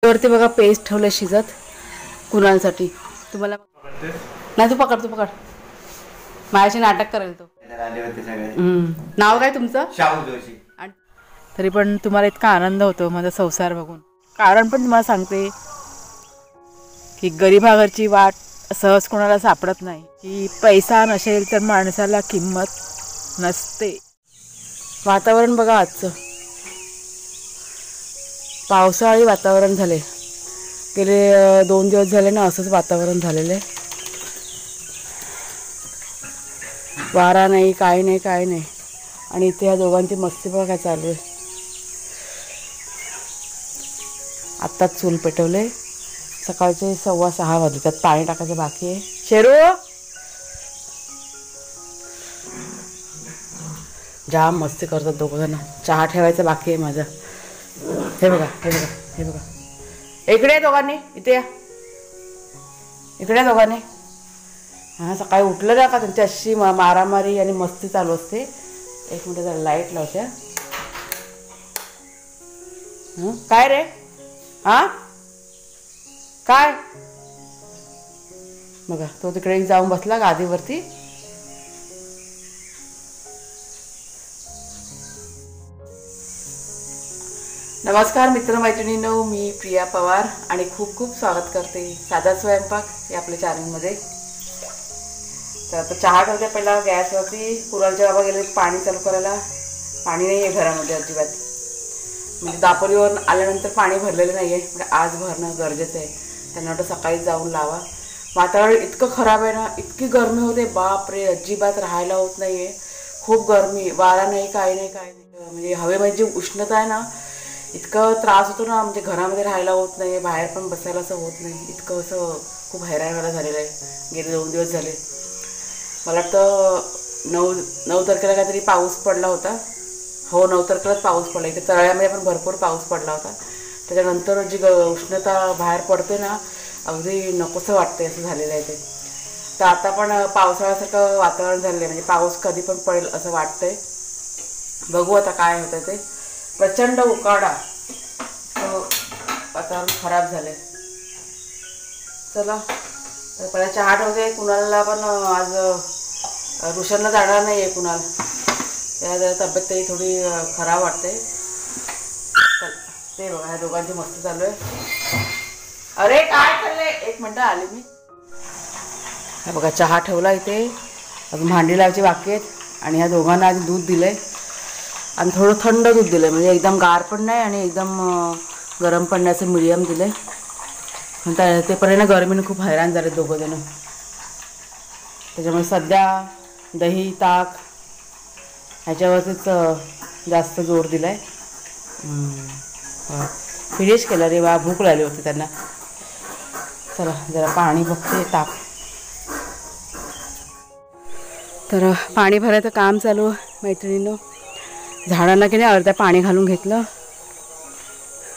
वरती बघा पेस्ट ठेवलं शिजत कुणालसाठी. तुम्हाला नाही, तू पकड माझ्याशी नाटक करेल तो. नाव काय तुमचं? शाहू जोशी. तरी पण तुम्हाला इतका आनंद होतो माझा संसार बघून. कारण पण तुम्हाला सांगते की गरिबाघरची वाट सहज कोणाला सापडत नाही. की पैसा नसेल तर माणसाला किंमत नसते. वातावरण बघा आजचं पावसाळी वातावरण झाले. गेले 2 दिवस झाले ना असंच वातावरण झालेलं आहे. वारा नाही, काय नाही. आणि इथे या दोघांची मस्ती बघा काय चालू आहे. आत्ताच चूल पेटवले. सकाळचे 6:15 वाजले. त्यात पाणी टाकायचं बाकी आहे. शेरू जाम मस्ती करतात दोघं जण. चहा ठेवायचा बाकी आहे माझा. हे बघा इकडे दोघांनी, इथे या. इकडे दोघांनी. हां, सकाळी उठलं ना का त्यांची अशी मारामारी आणि मस्ती चालू असते. 1 मिनिट जरा लाईट लावत्या. काय रे? हां काय? बघा तो तिकडे जाऊन बसला गादीवरती. नमस्कार मित्रमैत्रिणींनो, मी प्रिया पवार आणि खूप खूप स्वागत करते साधा स्वयंपाक या आपल्या चॅनलमध्ये. तर आता चहा ठेवते पहिला गॅसवरती. कुरालचे बाबा गेले पाणी चालू करायला. पाणी नाही आहे घरामध्ये अजिबात. म्हणजे दापोलीवरून आल्यानंतर पाणी भरलेलं नाही आहे. म्हणजे आज भरणं गरजेचं आहे. त्यांना वाटतं सकाळी जाऊन लावा. वातावरण इतकं खराब आहे ना, इतकी गरमी होते बापरे, अजिबात राहायला होत नाही आहे. खूप गरमी, वारा नाही, काय नाही. म्हणजे हवेमध्ये जी उष्णता आहे ना, इतकं त्रास होतो ना. म्हणजे घरामध्ये राहायला होत नाही, बाहेर पण बसायला असं होत नाही. इतकं असं खूप हैराण व्हायला झालेलं आहे. गेले 2 दिवस झाले. मला वाटतं 9 तारखेला काहीतरी पाऊस पडला होता. हो, 9 तारखेलाच पाऊस पडला. इथे तळ्यामध्ये पण भरपूर पाऊस पडला होता. त्याच्यानंतर जी उष्णता बाहेर पडते ना, अगदी नकोसं वाटते असं झालेलं आहे ते. तर आता पण पावसाळ्यासारखं वातावरण झालेलं आहे. म्हणजे पाऊस कधी पण पडेल असं वाटतंय. बघू आता काय होतं ते. प्रचंड उकाडा, वातावरण खराब झालंय. चला तर पहिला चहा ठेवते. कुणालला पण आज रुशनला जाणार नाही आहे. कुणाल त्या जरा तब्येत तरी थोडी खराब वाटते. ते बघा ह्या दोघांची मस्ती चालू आहे. अरे काय चाललंय? 1 मिनिट आले मी. हा बघा चहा ठेवला इथे. अजून भांडी लावायची बाकी आहेत. आणि ह्या दोघांना आधी दूध दिलंय आणि थोडं थंड दूध दिलं. म्हणजे एकदम गार पण नाही आणि एकदम गरम पण नाही, असं मिडियम दिलं आहे. ते पण आहे ना, गरमीने खूप हैराण झाले दोघं जण. त्याच्यामुळे सध्या दही ताक ह्याच्यावरतीच जास्त जोर दिला आहे. फिनिश केलं रे वा, भूक लागली होती त्यांना. चला जरा पाणी बघते ताक. तर पाणी भरायचं काम चालू मैत्रिणींनो. झाडांना की नाही अर्ध्या पाणी घालून घेतलं,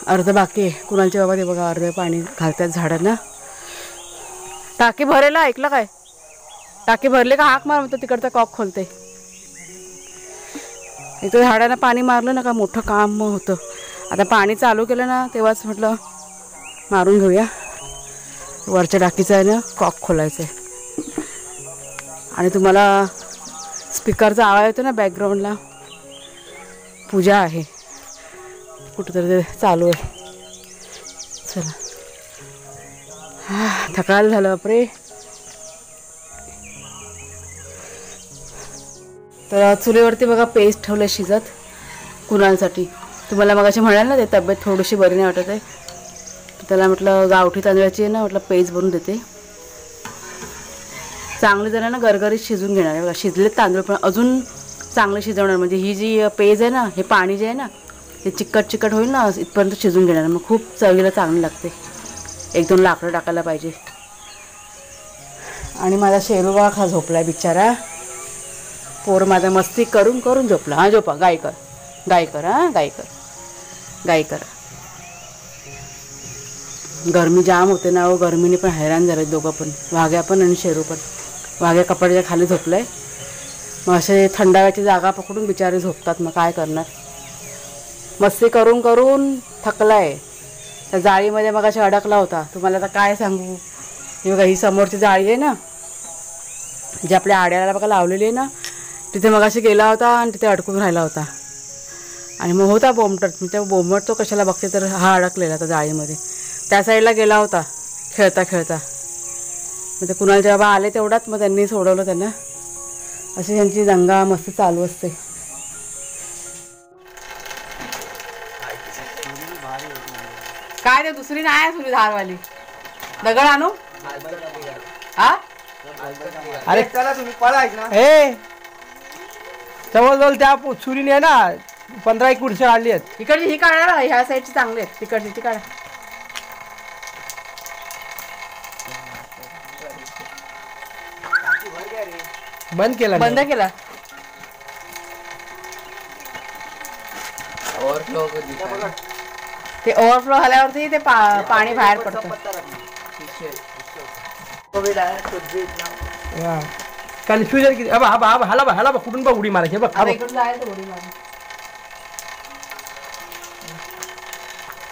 अर्ध बाकी आहे. कुणालचे बाबा ते बघा अर्धे पाणी घालतात झाडांना. टाकी भरेला, ऐकलं काय? टाकी भरले का हाक मार म्हणतो, तिकडचा कॉक खोलते. इथं झाडांना पाणी मारलं ना का मोठं काम होतं. आता पाणी चालू केलं ना तेव्हाच म्हटलं मारून घेऊया. वरच्या टाकीचं आहे ना कॉक खोलायचं आहे. आणि तुम्हाला स्पीकरचा आवाज येतो ना बॅकग्राऊंडला, पूजा आहे कुठंतरी ते चालू आहे. चला थकाल झालं बापरे. तर चुलीवरती बघा पेस्ट ठेवलं शिजत कुणालसाठी. तुम्हाला मग अशी म्हणाल ना ते तब्येत थोडीशी बरी नाही वाटत आहे, त्याला म्हटलं गावठी तांदळाची आहे ना, म्हटलं पेस्ट बनवून देते. चांगले जरा ना गरगरीत शिजून घेणार आहे बघा. शिजलेत तांदूळ पण अजून चांगले शिजवणार. म्हणजे ही जी पेज आहे ना, हे पाणी जे आहे ना ते चिकट होईल ना, इथपर्यंत शिजून घेणार. मग खूप चवीला चांगली लागते. 1-2 लाकडं टाकायला पाहिजे. आणि माझा शेरू बघा खा झोपला आहे बिचारा. पोर माझा मस्ती करून करून झोपला. हां झोपा, गाय कर हां गाय कर. गरमी जाम होते ना, गरमीने पण हैराण झाले दोघं पण, वाघ्या पण आणि शेरू पण. वाघ्या कपड्याच्या खाली झोपलाय. मग असे थंडाव्याची जागा पकडून बिचारे झोपतात. मग काय करणार, मस्ती करून करून थकलाय. त्या जाळीमध्ये मग अशी अडकला होता. तुम्हाला आता काय सांगू. ही बघा ही समोरची जाळी आहे ना, जी आपल्या आड्याला बघा लावलेली आहे ना, तिथे मग अशी गेला होता आणि तिथे अडकून राहिला होता. आणि मग होता बोंबटत. मी त्या बोंबटतो कशाला बघते तर हा अडकलेला होता जाळीमध्ये. त्या साईडला गेला होता खेळता खेळता. मग ते कुणाल जेव्हा आले तेवढ्यात मग त्यांनी सोडवलं त्यांना. अशी त्यांची दंगा मस्त चालू असते. काय ते दुसरी नाही आहे तुझी धारवाली. दगड आणू हा. अरे चला तुम्ही पळायच ना. हे जवळजवळ त्या सुरीने आहे ना 15 कुर्सी आणली आहेत. इकडची ही काढा ना, ह्या साईडची चांगली आहेत. तिकडची ती काढा. बंद केला बंद केला. ते ओव्हरफ्लो झाल्यावरती ते पाणी बाहेर पडतं. कन्फ्युजन किती. हाला बघ कुठून बघ उडी मारायची बघ.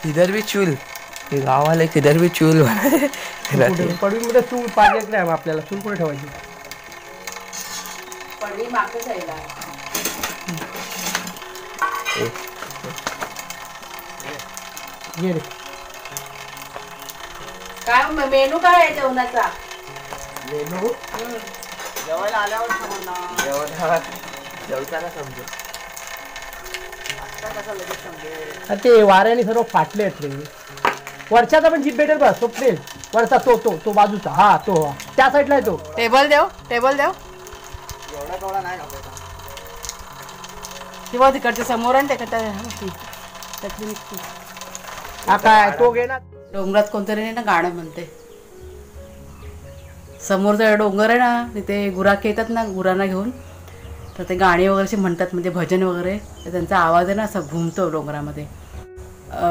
इधर भी चूल, ये गाँव वाले किधर भी चूल पडवीमध्ये चूल पाहिजेच नाही आपल्याला. चूल कुठे ठेवायची. पडवी मागच्या साईडला. काय मेनू काय आहे जेवणाचा. मेनू जेवायला आल्यावर जेवताना समजू. ते वाऱ्याने सर्व फाटले आहेत रे. वरच्याचा पण जीप भेटेल बघ. स्वप्नेल वरचा तो तो तो बाजूचा. हा तो त्या साईडला आहे तो. टेबल देव टेबल देव किंवा तिकडच्या समोर आणि त्याच्यातली हा काय तो घे ना. डोंगरात कोणतरी नाही ना गाणं म्हणते. समोरचा डोंगर आहे ना, तिथे गुराखे येतात ना गुरांना घेऊन, तर ते गाणी वगैरे असे म्हणतात, म्हणजे भजन वगैरे. तर त्यांचा आवाज आहे ना असा घुमतो डोंगरामध्ये.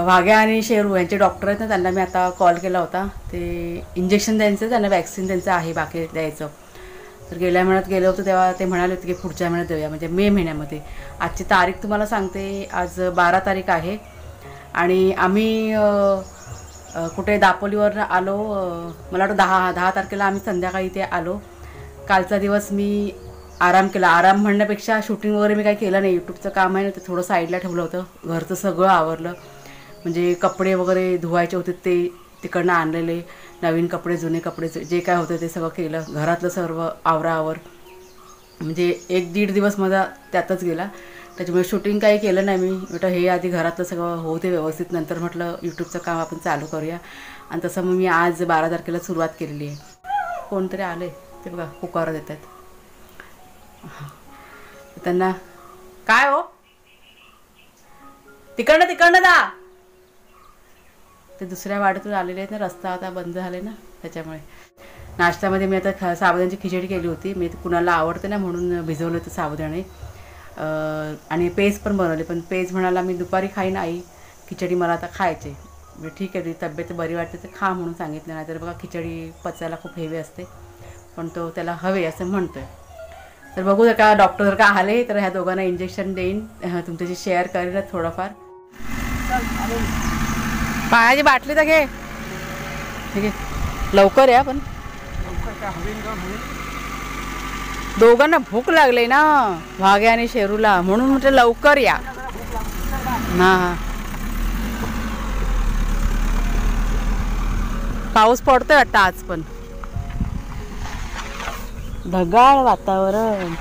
वाघ्या आणि शेरू यांचे डॉक्टर आहेत ना, त्यांना मी आता कॉल केला होता. ते इंजेक्शन द्यायचं, त्यांना वॅक्सिन त्यांचं आहे बाकी द्यायचं. तर गेल्या महिन्यात गेलं होतं तेव्हा ते म्हणाले होते की पुढच्या महिन्यात देऊया, म्हणजे मे महिन्यामध्ये. आजची तारीख तुम्हाला सांगते, आज 12 तारीख आहे. आणि आम्ही कुठे दापोलीवर आलो. मला वाटतं 10 तारखेला आम्ही संध्याकाळी इथे आलो. कालचा दिवस मी आराम केला. आराम म्हणण्यापेक्षा शूटिंग वगैरे मी काही केलं नाही. यूट्यूबचं काम आहे ना, ते थोडं साईडला ठेवलं होतं. घरचं सगळं आवरलं. म्हणजे कपडे वगैरे धुवायचे होते ते तिकडनं आणलेले, नवीन कपडे जुने कपडे जे काय होतं ते सगळं केलं. घरातलं सर्व आवरावर म्हणजे 1-1.5 दिवस माझा त्यातच गेला. त्याच्यामुळे शूटिंग काही केलं नाही मी. म्हटलं हे आधी घरातलं सगळं होते व्यवस्थित, नंतर म्हटलं यूट्यूबचं काम आपण चालू करूया. आणि तसं मग मी आज 12 तारखेला सुरुवात केलेली आहे. कोणतरी आले ते बघा पुकार देतात. त्यांना काय हो तिकडनं दा. ते दुसऱ्या वाड्यातून आलेले आहेत ना, रस्ता आता बंद झाले ना त्याच्यामुळे. नाश्त्यामध्ये मी आता साबुदाण्याची खिचडी केली होती. मी कुणाला आवडते ना म्हणून भिजवलं होतं साबुदाणे. आणि पेज पण बनवले, पण पेज म्हणाला मी दुपारी खाईन आई, खिचडी मला आता खायचे. म्हणजे ठीक आहे, तुझी तब्येत बरी वाटते तर खा म्हणून सांगितलं. नाही तर बघा खिचडी पचायला खूप हेवी असते, पण तो त्याला हवे असं म्हणतोय. तर बघू जर का डॉक्टर जर का आले तर ह्या दोघांना इंजेक्शन देईन, तुमच्याशी शेअर करेन थोडंफार. पाण्याची बाटली तर घे. ठीक आहे, लवकर या. पण दोघांना भूक लागली ना, वाघ्या आणि शेरूला, म्हणून म्हटलं लवकर या. हां पाऊस पडतोय वाटतं आज पण. ढगाळ वातावरण.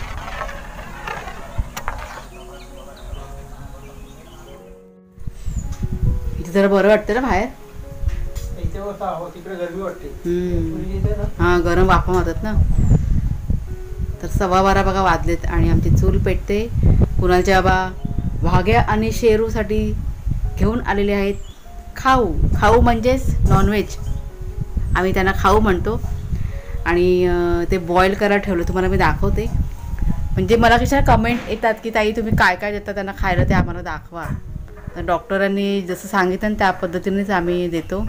जरा बरं वाटतं ना बाहेर. हां गरम वाफा मारतात ना. तर 12:15 बघा वाजलेत आणि आमची चूल पेटते. कुणालच्या बाबा वाघ्या आणि शेरूसाठी घेऊन आलेले आहेत खाऊ म्हणजेच नॉनव्हेज. आम्ही त्यांना खाऊ म्हणतो. आणि ते बॉईल करायला ठेवलं, तुम्हाला मी दाखवते. म्हणजे मला कशा कमेंट येतात की ताई तुम्ही काय काय देता त्यांना खायला ते आम्हाला दाखवा. तर डॉक्टरांनी जसं सांगितलं त्या पद्धतीनेच आम्ही देतो.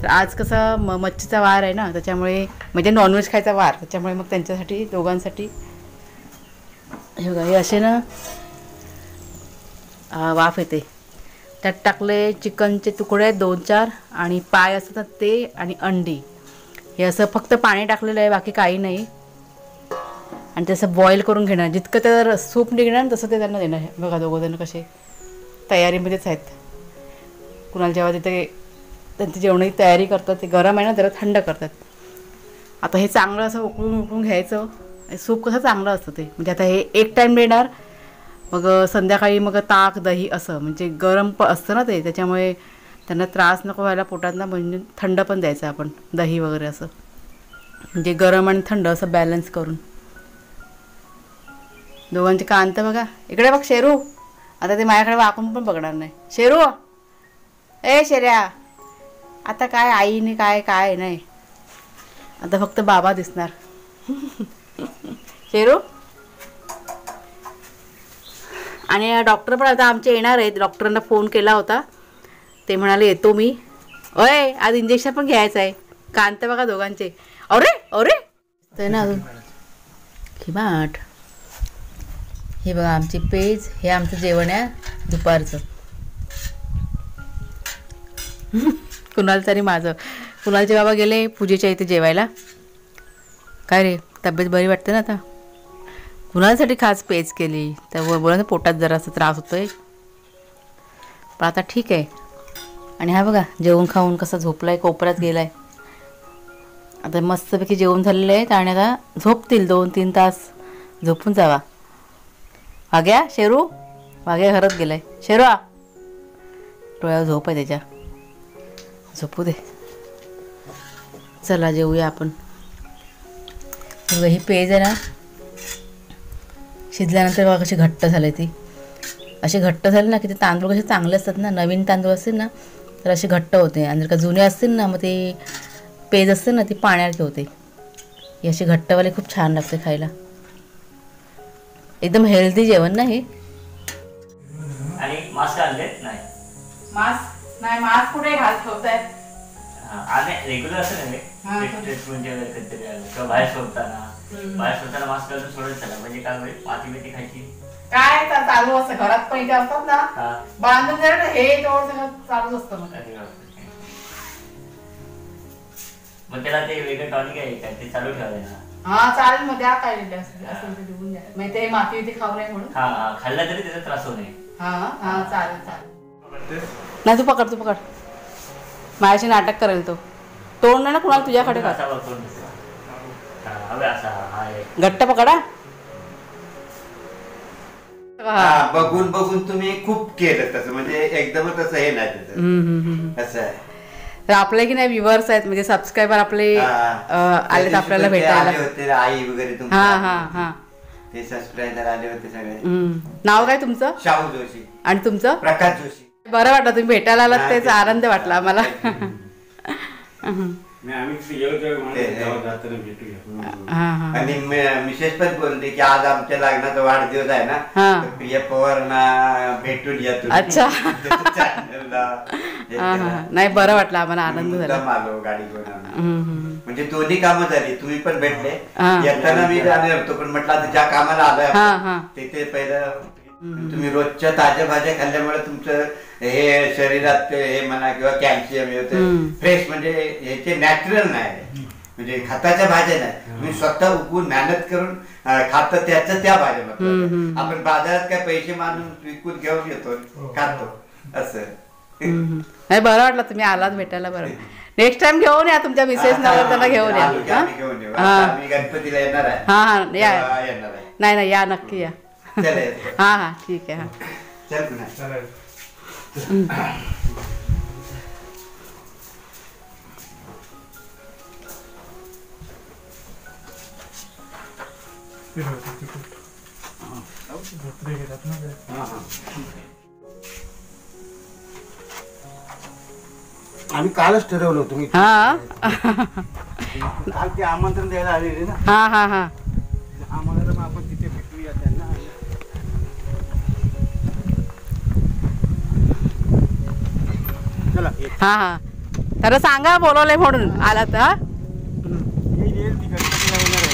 तर आज कसं मच्छीचा वार आहे ना, त्याच्यामुळे म्हणजे नॉनव्हेज खायचा वार, त्याच्यामुळे मग त्यांच्यासाठी दोघांसाठी हे बघा हे असे ना वाफ येते. त्यात टाकले चिकनचे तुकडे 2-4 आणि पाय असतात ते आणि अंडी. हे असं फक्त पाणी टाकलेलं आहे, बाकी काही नाही. आणि तसं बॉईल करून घेणार. जितकं तर सूप निघणार तसं ते त्यांना देणार. बघा दोघं जण कसे तयारीमध्येच आहेत. कुणाला जेव्हा तिथे त्यांची जेवणाची तयारी करतात ते गरम आहे ना, जरा थंड करतात. आता हे चांगलं असं उकळून घ्यायचं. सूप कसं चांगलं असतं ते, म्हणजे आता हे एक टाईम देणार, मग संध्याकाळी मग ताक दही असं, म्हणजे गरम असतं ना ते, त्याच्यामुळे त्यांना त्रास नको व्हायला पोटातनं, म्हणजे थंड पण द्यायचं आपण दही वगैरे असं, म्हणजे गरम आणि थंड असं बॅलन्स करून. दोघांचे कांत बघा. इकडे बघ शेरू, आता ते माझ्याकडे वाकून पण बघणार नाही. शेरू, ए शेऱ्या, आता काय आईने काय नाही, आता फक्त बाबा दिसणार. शेरू. आणि डॉक्टर पण आता आमचे येणार आहेत. डॉक्टरांना फोन केला होता, ते म्हणाले येतो मी. ओय, आज इंजेक्शन पण घ्यायचं आहे. कांत बघा दोघांचे. अरे ते ना अजून खिमाट. हे बघा आमची पेज, हे आमचं जेवण आहे दुपारचं. कुणाल तरी माझं. कुणालचे बाबा गेले पूजेच्या इथे जेवायला. काय रे, तब्येत बरी वाटते ना आता? कुणासाठी खास पेज केली, तर बोला ना पोटात जरासा त्रास होतोय, पण आता ठीक आहे. आणि हा बघा जेवण खाऊन कसा झोपलाय, कोपऱ्यात गेलाय. आता मस्तपैकी जेवण झालेलं आहे आणि आता झोपतील 2-3 तास, झोपून जावा. वाग्या, शेरू, वाग्या घरात गेलाय. शेरू, डोळ्यावर झोप आहे त्याच्या, झोपू दे. चला जेवूया आपण. ही पेज आहे ना, शिजल्यानंतर बघा कशी घट्ट झाली ती. अशी घट्ट झाली ना की ते तांदूळ कसे चांगले असतात ना, नवीन तांदूळ असतील ना तर असे घट्ट होते, आणि जर का जुने असतील ना मग ते पेज असते ना ती पाण्यात होते. ही अशी घट्टवाली खूप छान लागते खायला. एकदम हेल्दी जेवण ना हे. आणि मास्क आणले नाही? मास्क कुठे ठेवतायत? रेग्युलर असं नाही, ट्रीटमेंट कधीतरी आलं किंवा बाहेर सोडताना मास्क घालून सोडत चला, म्हणजे काय होईल, माती बिती खायची काय चालू असतं घरात, पण इथे असतात ना बांधून जर हे तेवढं सगळं चालूच असतं. मग त्याला ते वेगळं टॉनिक आहे का, ते चालू ठेवायला ना? हा चालेल, मग द्या काय असेल ते देऊन द्या, म्हणजे ते माती बिती खाऊ नये म्हणून. हा खाल्ला तरी त्याचा त्रास होऊ नये. हा चालेल. नाही तू पकड. माझ्याशी नाटक करेल तो. तोंड ना कुणाला तुझ्याकडे का घट्ट पकडा. बघून तुम्ही खूप केलं तसं, म्हणजे एकदम तसं हे नाही त्याचं. असं आहे. तर आपले की नाही व्ह्युअर्स आहेत, म्हणजे सबस्क्रायबर आपले आलेत आपल्याला भेटायला. आई वगैरे हा ते सबस्क्रायबर आले होते सगळे. नाव काय तुमचं? शाहू जोशी. आणि तुमचं? प्रकाश जोशी. बरं वाटलं तुम्ही भेटायला आलात, त्याचा आनंद वाटला आम्हाला. आणि मिसेस पण बोलते की आज आमच्या लग्नाचा वाढदिवस आहे ना, प्रिया पवारांना भेटून या तुम्ही. अच्छा. नाही बरं वाटलं आम्हाला, आनंद झाला. आलो गाडी घेऊन, म्हणजे दोन्ही कामं झाली. तुम्ही पण भेटले, येताना मी आले होतो, पण म्हटलं आता ज्या कामाला आलोय तिथे पहिलं तुम्ही रोजच्या ताज्या भाज्या खाल्ल्यामुळे तुमचं हे शरीरात हे म्हणा किंवा कॅल्शियम येतं फ्रेश, म्हणजे ह्याचे नॅचरल नाही, म्हणजे खताच्या भाज्या नाही. तुम्ही स्वतः उगवून मेहनत करून खात, त्याचं त्या भाज्या म्हणतो. आपण बाजारात काय पैसे मानून विकून घेऊन येतो, खातो असं. नाही बरं वाटलं तुम्ही आलात भेटायला. बरं, नेक्स्ट टाइम घेऊन या तुमच्या मिसेस त्यांना घेऊन या. गणपतीला येणार आहे. हा या. येणार आहे. नाही या, नक्की या. हा ठीक आहे. चल पुन्हा. आम्ही कालच ठरवलं होतं. काल ते आमंत्रण द्यायला आलेले ना. हा आम्हाला मग आपण तिथे भेटूया त्यांना. चला. हा तर सांगा बोलवलंय म्हणून आलात.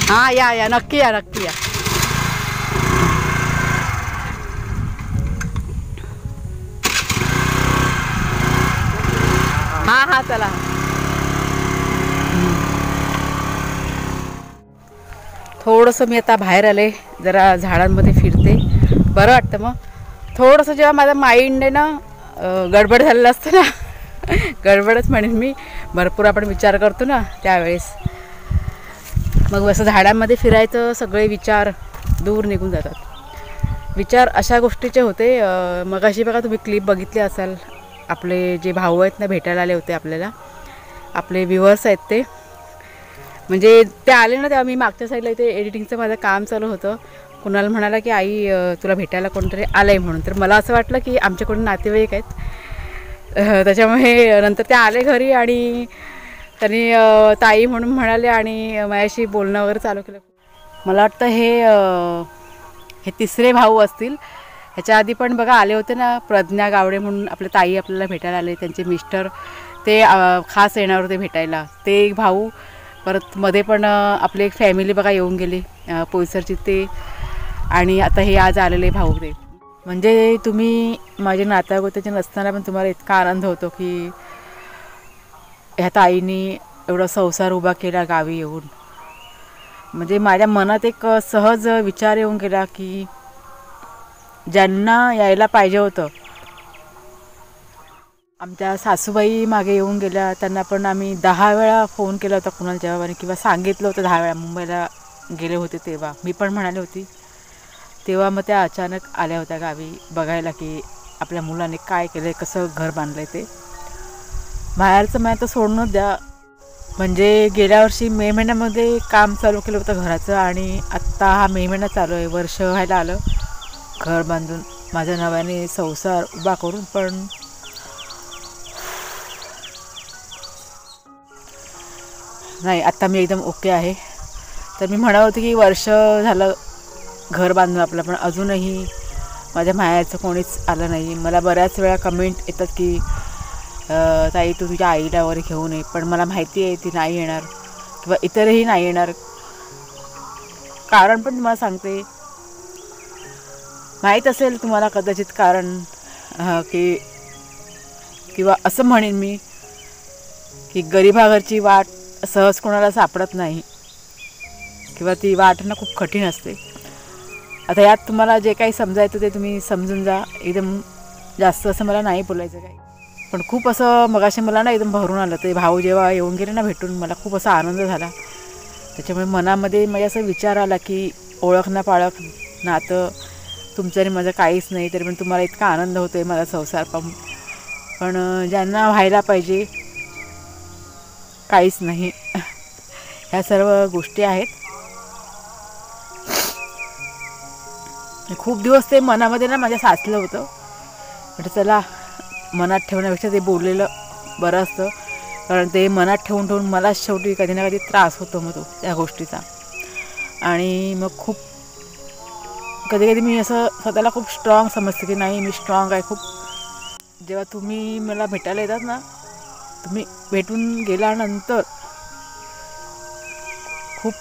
हा या नक्की या. हा चला. थोडंसं मी आता बाहेर आले, जरा झाडांमध्ये फिरते, बरं वाटतं. मग थोडंसं जेव्हा माझ्या माइंड आहे ना गडबड झालेलं असतं ना, गडबडच म्हणेन मी, भरपूर आपण विचार करतो ना त्यावेळेस, मग असं झाडांमध्ये फिरायचं, सगळे विचार दूर निघून जातात. विचार अशा गोष्टीचे होते. मगाशी बघा तुम्ही क्लिप बघितली असाल, आपले जे भाऊ आहेत ना भेटायला आले होते आपल्याला, आपले व्ह्युअर्स आहेत ते, म्हणजे ते आले ना तेव्हा मी मागच्या साईडला इथे एडिटिंगचं माझं काम चालू होतं. कुणाला म्हणाला की आई तुला भेटायला कोणतरी आलं आहे म्हणून, तर मला असं वाटलं की आमच्याकडून नातेवाईक आहेत. त्याच्यामुळे नंतर ते आले घरी आणि त्यांनी ताई म्हणून म्हणाले आणि माझ्याशी बोलणं वगैरे चालू केलं. मला वाटतं हे तिसरे भाऊ असतील. ह्याच्या आधी पण बघा आले होते ना, प्रज्ञा गावडे म्हणून आपले ताई आपल्याला भेटायला आले, त्यांचे मिस्टर ते खास येणार होते भेटायला, ते एक भाऊ. परत मध्ये पण आपली एक फॅमिली बघा येऊन गेली पोईसरची ते, आणि आता हे आज आलेले भाऊ ते. म्हणजे तुम्ही माझे नातेवाईकाचे नसताना पण तुम्हाला इतका आनंद होतो की ह्या ताईंनी एवढा संसार उभा केला गावी येऊन. म्हणजे माझ्या मनात एक सहज विचार येऊन गेला की ज्यांना यायला पाहिजे होतं, आमच्या सासूबाई मागे येऊन गेल्या, त्यांना पण आम्ही 10 वेळा फोन केला होता कुणाला जेव्हा, किंवा सांगितलं होतं 10 वेळा. मुंबईला गेले होते तेव्हा मी पण म्हणाले होती, तेव्हा मग त्या अचानक आल्या होत्या गावी बघायला की आपल्या मुलाने काय केलं आहे, कसं घर बांधलं आहे ते. बाहेरचं मी आता सोडूनच द्या. म्हणजे गेल्या वर्षी मे महिन्यामध्ये काम चालू केलं होतं घराचं, आणि आत्ता हा मे महिना चालू आहे, वर्ष व्हायला आलं घर बांधून, माझ्या नव्याने संसार उभा करून. पण नाही, आत्ता मी एकदम ओके आहे. तर मी म्हणत होते की वर्ष झालं घर बांधून आपलं, पण अजूनही माझ्या मायाचं कोणीच आलं नाही. मला बऱ्याच वेळा कमेंट येतात की ताई तू तुझ्या आईला वगैरे घेऊन ये, पण मला माहिती आहे ती नाही येणार, किंवा इतरही नाही येणार. कारण पण तुम्हाला सांगते, माहीत असेल तुम्हाला कदाचित कारण, की किंवा असं म्हणेन मी की गरिबाघरची वाट सहज कोणाला सापडत नाही, किंवा ती वाट ना खूप कठीण असते. आता यात तुम्हाला जे काही समजायचं ते तुम्ही समजून जा. एकदम जास्त असं मला नाही बोलायचं काही, पण खूप असं मगाशी मला ना एकदम भरून आलं. ते भाऊ जेव्हा येऊन गेले ना भेटून, मला खूप असा आनंद झाला. त्याच्यामुळे मनामध्ये माझ्या असं विचार आला की ओळख ना पाळख नातं तुमचं आणि माझं काहीच नाही, तरी पण तुम्हाला इतका आनंद होतो आहे माझा संसार पाहून. पण ज्यांना व्हायला पाहिजे काहीच नाही. ह्या सर्व गोष्टी आहेत. खूप दिवस ते मनामध्ये ना माझ्या साचलं होतं. म्हणजे चला मनात ठेवण्यापेक्षा ते बोललेलं बरं असतं, कारण ते मनात ठेवून ठेवून मला शेवटी कधी ना कधी त्रास होतो मग तो त्या गोष्टीचा. आणि मग खूप कधी कधी मी असं स्वतःला खूप स्ट्रॉंग समजते की नाही मी स्ट्रॉंग आहे खूप. जेव्हा तुम्ही मला भेटायला येतात ना, तुम्ही भेटून गेल्यानंतर खूप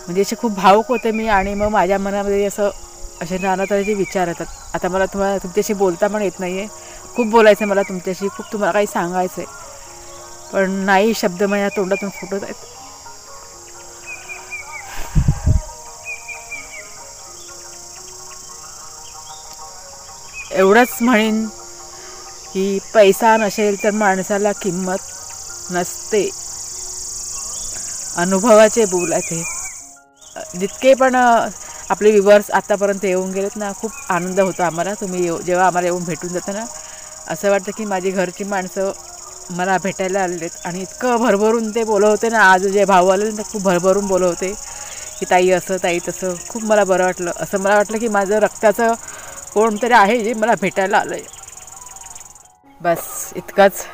म्हणजे असे खूप भावुक होते मी. आणि मग माझ्या मनामध्ये असे नाना तऱ्हेचे विचार येतात. आता मला तुम्हाला तुमच्याशी बोलता पण येत नाही आहे, खूप बोलायचं मला तुमच्याशी, खूप तुम्हाला काही सांगायचं आहे, पण नाही शब्द माझ्या तोंडातून फुटत आहेत. एवढंच म्हणेन की पैसा नसेल तर माणसाला किंमत नसते. अनुभवाचे बोल आहे ते. जितके पण आपले व्ह्युअर्स आतापर्यंत येऊन गेलेत ना, खूप आनंद होतो आम्हाला. तुम्ही जेव्हा आम्हाला येऊन भेटून जाता ना, असं वाटतं की माझी घरची माणसं मला भेटायला आलेले आहेत. आणि इतकं भरभरून ते बोलवते ना, आज जे भाऊ आले ना खूप भरभरून बोलवते की ताई असं ताई तसं. खूप मला बरं वाटलं. असं मला वाटलं की माझं रक्ताचं कोणतरी आहे जे मला भेटायला आलं आहे. बस इतकंच.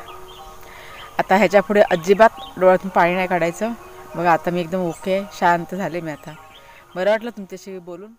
आता ह्याच्या पुढे अजिबात डोळ्यातून पाणी नाही काढायचं. बघा आता मी एकदम ओके, शांत झाले मी आता. बरं वाटलं तुमच्याशी बोलून.